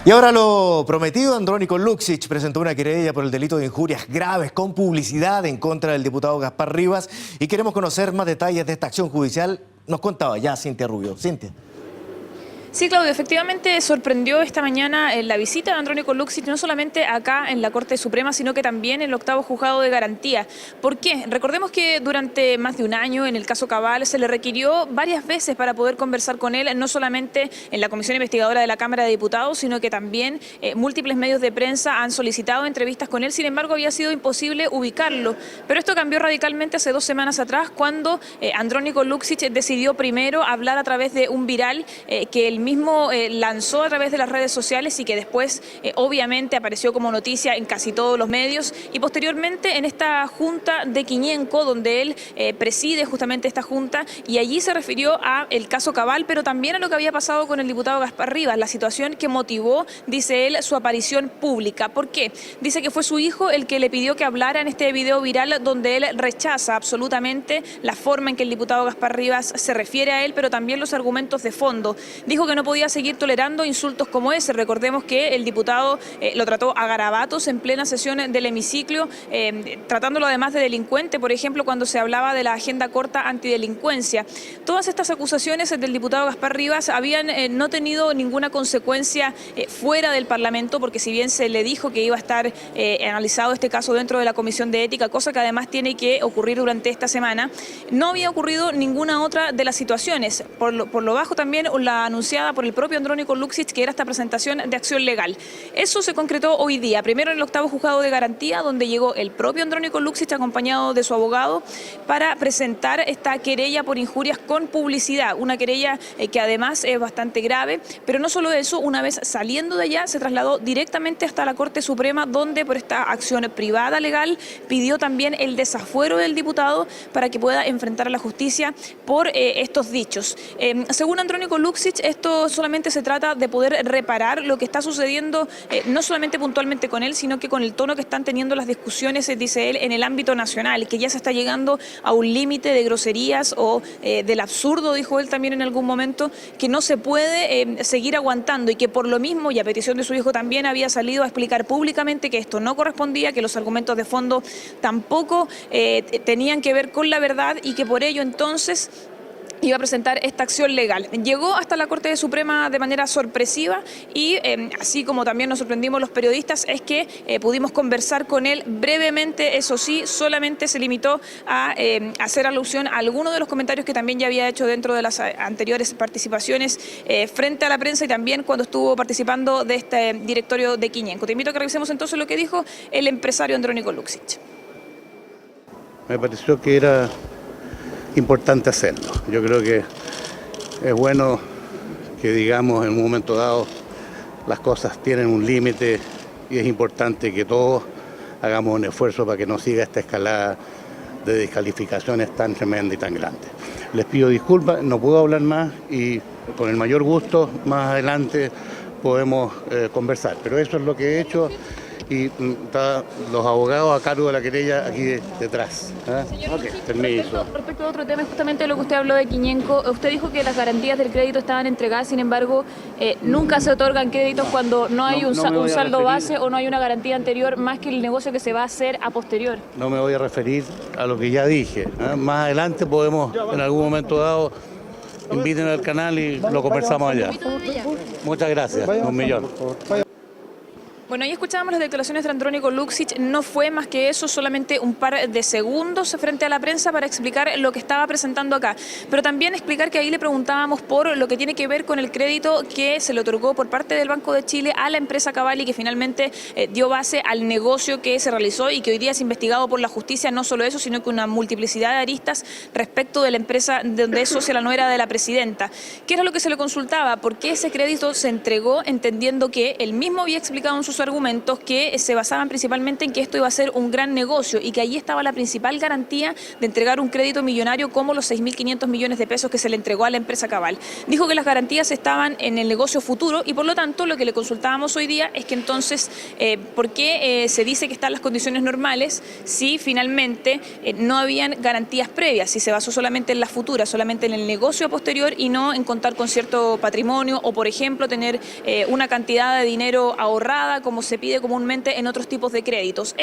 Y ahora lo prometido, Andrónico Luksic presentó una querella por el delito de injurias graves con publicidad en contra del diputado Gaspar Rivas y queremos conocer más detalles de esta acción judicial. Nos contaba ya Cintia Rubio. Cintia. Sí, Claudio, efectivamente sorprendió esta mañana la visita de Andrónico Luksic, no solamente acá en la Corte Suprema, sino que también en el 8º Juzgado de Garantía. ¿Por qué? Recordemos que durante más de un año, en el caso Cabal, se le requirió varias veces para poder conversar con él, no solamente en la Comisión Investigadora de la Cámara de Diputados, sino que también múltiples medios de prensa han solicitado entrevistas con él. Sin embargo, había sido imposible ubicarlo. Pero esto cambió radicalmente hace 2 semanas atrás, cuando Andrónico Luksic decidió primero hablar a través de un viral que él mismo lanzó a través de las redes sociales y que después obviamente apareció como noticia en casi todos los medios, y posteriormente en esta junta de Quiñenco, donde él preside justamente esta junta, y allí se refirió a el caso Cabal, pero también a lo que había pasado con el diputado Gaspar Rivas, la situación que motivó, dice él, su aparición pública. ¿Por qué? Dice que fue su hijo el que le pidió que hablara en este video viral, donde él rechaza absolutamente la forma en que el diputado Gaspar Rivas se refiere a él, pero también los argumentos de fondo. Dijo que no podía seguir tolerando insultos como ese. Recordemos que el diputado lo trató a garabatos en plena sesión del hemiciclo, tratándolo además de delincuente, por ejemplo, cuando se hablaba de la agenda corta antidelincuencia. Todas estas acusaciones del diputado Gaspar Rivas habían no tenido ninguna consecuencia fuera del Parlamento, porque si bien se le dijo que iba a estar analizado este caso dentro de la Comisión de Ética, cosa que además tiene que ocurrir durante esta semana, no había ocurrido ninguna otra de las situaciones. Por lo bajo también la anunciada por el propio Andrónico Luksic, que era esta presentación de acción legal. Eso se concretó hoy día, primero en el 8º Juzgado de Garantía, donde llegó el propio Andrónico Luksic acompañado de su abogado para presentar esta querella por injurias con publicidad, una querella que además es bastante grave, pero no solo eso, una vez saliendo de allá se trasladó directamente hasta la Corte Suprema, donde por esta acción privada legal pidió también el desafuero del diputado para que pueda enfrentar a la justicia por estos dichos. Según Andrónico Luksic, esto solamente se trata de poder reparar lo que está sucediendo, no solamente puntualmente con él, sino que con el tono que están teniendo las discusiones, dice él, en el ámbito nacional, que ya se está llegando a un límite de groserías o del absurdo, dijo él también en algún momento, que no se puede seguir aguantando, y que por lo mismo, y a petición de su hijo también, había salido a explicar públicamente que esto no correspondía, que los argumentos de fondo tampoco tenían que ver con la verdad, y que por ello entonces iba a presentar esta acción legal. Llegó hasta la Corte Suprema de manera sorpresiva y así como también nos sorprendimos los periodistas, es que pudimos conversar con él brevemente. Eso sí, solamente se limitó a hacer alusión a algunos de los comentarios que también ya había hecho dentro de las anteriores participaciones frente a la prensa, y también cuando estuvo participando de este directorio de Quiñenco. Te invito a que revisemos entonces lo que dijo el empresario Andrónico Luksic. Me pareció que era importante hacerlo. Yo creo que es bueno que digamos en un momento dado las cosas tienen un límite, y es importante que todos hagamos un esfuerzo para que no siga esta escalada de descalificaciones tan tremenda y tan grande. Les pido disculpas, no puedo hablar más, y con el mayor gusto más adelante podemos conversar, pero eso es lo que he hecho. Y están los abogados a cargo de la querella aquí detrás. Okay, permiso. Respecto a otro tema, justamente lo que usted habló de Quiñenco, usted dijo que las garantías del crédito estaban entregadas, sin embargo, nunca se otorgan créditos cuando no hay un saldo base o no hay una garantía anterior, más que el negocio que se va a hacer a posterior. No me voy a referir a lo que ya dije. Más adelante podemos, en algún momento dado, inviten al canal y lo conversamos allá. Muchas gracias, 1.000.000. Bueno, ahí escuchábamos las declaraciones de Andrónico Luksic. No fue más que eso, solamente un par de segundos frente a la prensa para explicar lo que estaba presentando acá. Pero también explicar que ahí le preguntábamos por lo que tiene que ver con el crédito que se le otorgó por parte del Banco de Chile a la empresa Cabal, y que finalmente dio base al negocio que se realizó y que hoy día es investigado por la justicia. No solo eso, sino que una multiplicidad de aristas respecto de la empresa donde es socia la nuera de la presidenta. ¿Qué era lo que se le consultaba? ¿Por qué ese crédito se entregó, entendiendo que él mismo había explicado en sus sus argumentos que se basaban principalmente en que esto iba a ser un gran negocio y que allí estaba la principal garantía de entregar un crédito millonario como los 6.500 millones de pesos que se le entregó a la empresa Cabal. Dijo que las garantías estaban en el negocio futuro y por lo tanto lo que le consultábamos hoy día es que entonces, ¿por qué se dice que están las condiciones normales si finalmente no habían garantías previas, si se basó solamente en las futuras, solamente en el negocio posterior y no en contar con cierto patrimonio o, por ejemplo, tener una cantidad de dinero ahorrada como se pide comúnmente en otros tipos de créditos?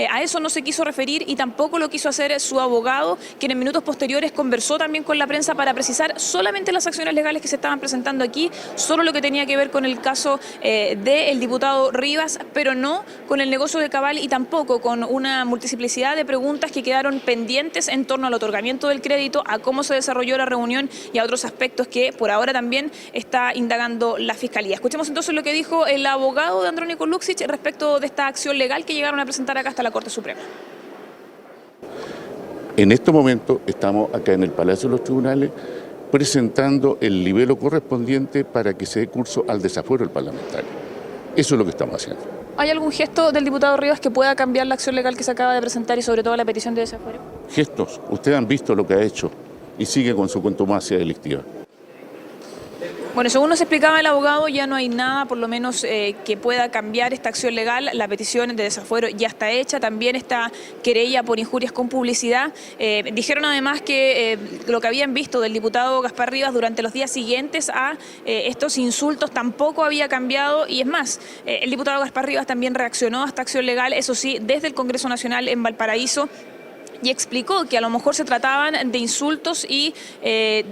A eso no se quiso referir y tampoco lo quiso hacer su abogado, quien en minutos posteriores conversó también con la prensa para precisar solamente las acciones legales que se estaban presentando aquí, solo lo que tenía que ver con el caso del diputado Rivas, pero no con el negocio de Cabal y tampoco con una multiplicidad de preguntas que quedaron pendientes en torno al otorgamiento del crédito, a cómo se desarrolló la reunión y a otros aspectos que por ahora también está indagando la Fiscalía. Escuchemos entonces lo que dijo el abogado de Andrónico Luksic respecto de esta acción legal que llegaron a presentar acá hasta la Corte Suprema. En este momento estamos acá en el Palacio de los Tribunales presentando el libelo correspondiente para que se dé curso al desafuero del parlamentario. Eso es lo que estamos haciendo. ¿Hay algún gesto del diputado Rivas que pueda cambiar la acción legal que se acaba de presentar y sobre todo la petición de desafuero? Gestos. Ustedes han visto lo que ha hecho y sigue con su contumacia delictiva. Bueno, según nos explicaba el abogado, ya no hay nada, por lo menos, que pueda cambiar esta acción legal. La petición de desafuero ya está hecha, también está querella por injurias con publicidad. Dijeron además que lo que habían visto del diputado Gaspar Rivas durante los días siguientes a estos insultos tampoco había cambiado y es más, el diputado Gaspar Rivas también reaccionó a esta acción legal, eso sí, desde el Congreso Nacional en Valparaíso, y explicó que a lo mejor se trataban de insultos y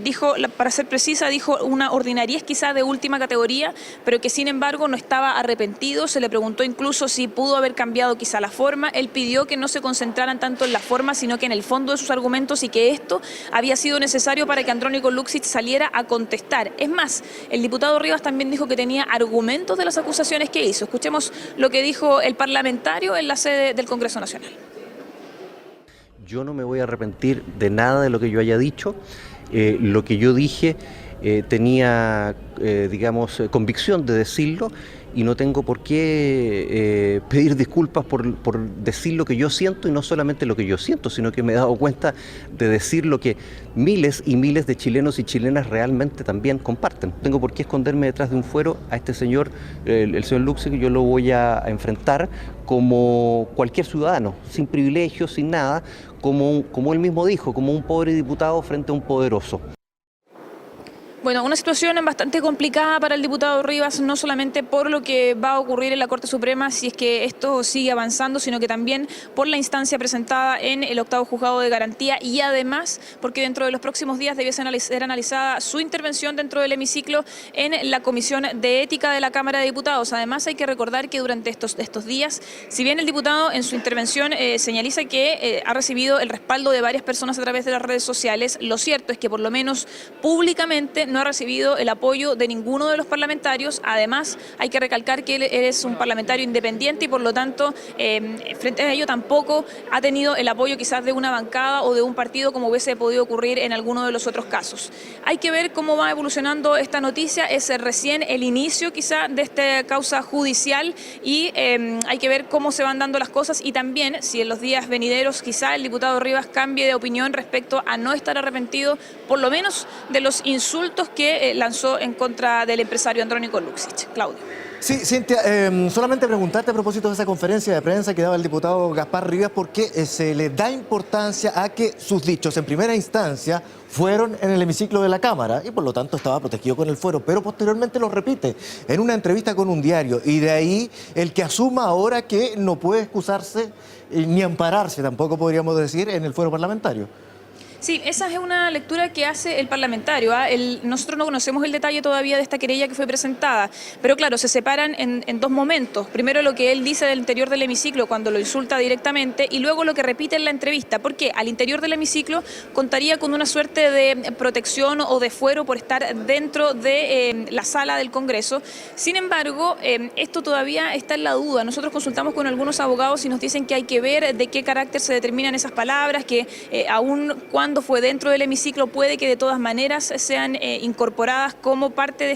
dijo, para ser precisa, dijo una ordinariez quizá de última categoría, pero que sin embargo no estaba arrepentido. Se le preguntó incluso si pudo haber cambiado quizá la forma. Él pidió que no se concentraran tanto en la forma, sino que en el fondo de sus argumentos y que esto había sido necesario para que Andrónico Luksic saliera a contestar. Es más, el diputado Rivas también dijo que tenía argumentos de las acusaciones que hizo. Escuchemos lo que dijo el parlamentario en la sede del Congreso Nacional. Yo no me voy a arrepentir de nada de lo que yo haya dicho. Lo que yo dije tenía, digamos, convicción de decirlo y no tengo por qué pedir disculpas por decir lo que yo siento y no solamente lo que yo siento, sino que me he dado cuenta de decir lo que miles y miles de chilenos y chilenas realmente también comparten. No tengo por qué esconderme detrás de un fuero. A este señor, el señor Luksic, yo lo voy a enfrentar como cualquier ciudadano, sin privilegios, sin nada, como él mismo dijo, como un pobre diputado frente a un poderoso. Bueno, una situación bastante complicada para el diputado Rivas, no solamente por lo que va a ocurrir en la Corte Suprema si es que esto sigue avanzando, sino que también por la instancia presentada en el 8º Juzgado de Garantía y además porque dentro de los próximos días debía ser analizada su intervención dentro del hemiciclo en la Comisión de Ética de la Cámara de Diputados. Además hay que recordar que durante estos días, si bien el diputado en su intervención señaliza que ha recibido el respaldo de varias personas a través de las redes sociales, lo cierto es que por lo menos públicamente no ha recibido el apoyo de ninguno de los parlamentarios. Además, hay que recalcar que él es un parlamentario independiente y por lo tanto, frente a ello tampoco ha tenido el apoyo quizás de una bancada o de un partido como hubiese podido ocurrir en alguno de los otros casos. Hay que ver cómo va evolucionando esta noticia, es recién el inicio quizá de esta causa judicial y hay que ver cómo se van dando las cosas y también si en los días venideros quizá el diputado Rivas cambie de opinión respecto a no estar arrepentido, por lo menos de los insultos que lanzó en contra del empresario Andrónico Luksic. Claudio. Sí, Cintia, solamente preguntarte a propósito de esa conferencia de prensa que daba el diputado Gaspar Rivas, ¿por qué se le da importancia a que sus dichos en primera instancia fueron en el hemiciclo de la Cámara y por lo tanto estaba protegido con el fuero, pero posteriormente lo repite en una entrevista con un diario y de ahí el que asuma ahora que no puede excusarse ni ampararse, tampoco podríamos decir, en el fuero parlamentario? Sí, esa es una lectura que hace el parlamentario. Nosotros no conocemos el detalle todavía de esta querella que fue presentada, pero claro, se separan en dos momentos. Primero lo que él dice del interior del hemiciclo cuando lo insulta directamente y luego lo que repite en la entrevista, porque al interior del hemiciclo contaría con una suerte de protección o de fuero por estar dentro de la sala del Congreso. Sin embargo, esto todavía está en la duda. Nosotros consultamos con algunos abogados y nos dicen que hay que ver de qué carácter se determinan esas palabras, que aún cuando cuando fue dentro del hemiciclo, puede que de todas maneras sean incorporadas como parte de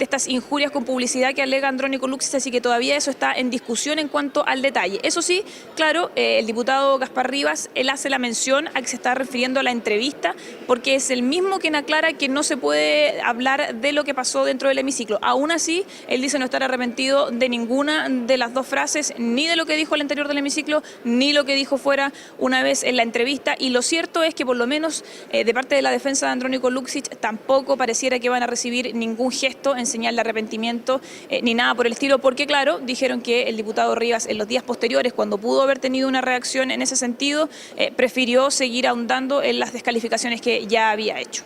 estas injurias con publicidad que alega Andrónico Luksic, así que todavía eso está en discusión en cuanto al detalle. Eso sí, claro, el diputado Gaspar Rivas, él hace la mención a que se está refiriendo a la entrevista, porque es el mismo quien aclara que no se puede hablar de lo que pasó dentro del hemiciclo. Aún así, él dice no estar arrepentido de ninguna de las dos frases, ni de lo que dijo al interior del hemiciclo, ni lo que dijo fuera una vez en la entrevista. Y lo cierto es que por lo menos de parte de la defensa de Andrónico Luksic tampoco pareciera que van a recibir ningún gesto en señal de arrepentimiento ni nada por el estilo, porque claro, dijeron que el diputado Rivas en los días posteriores, cuando pudo haber tenido una reacción en ese sentido, prefirió seguir ahondando en las descalificaciones que ya había hecho.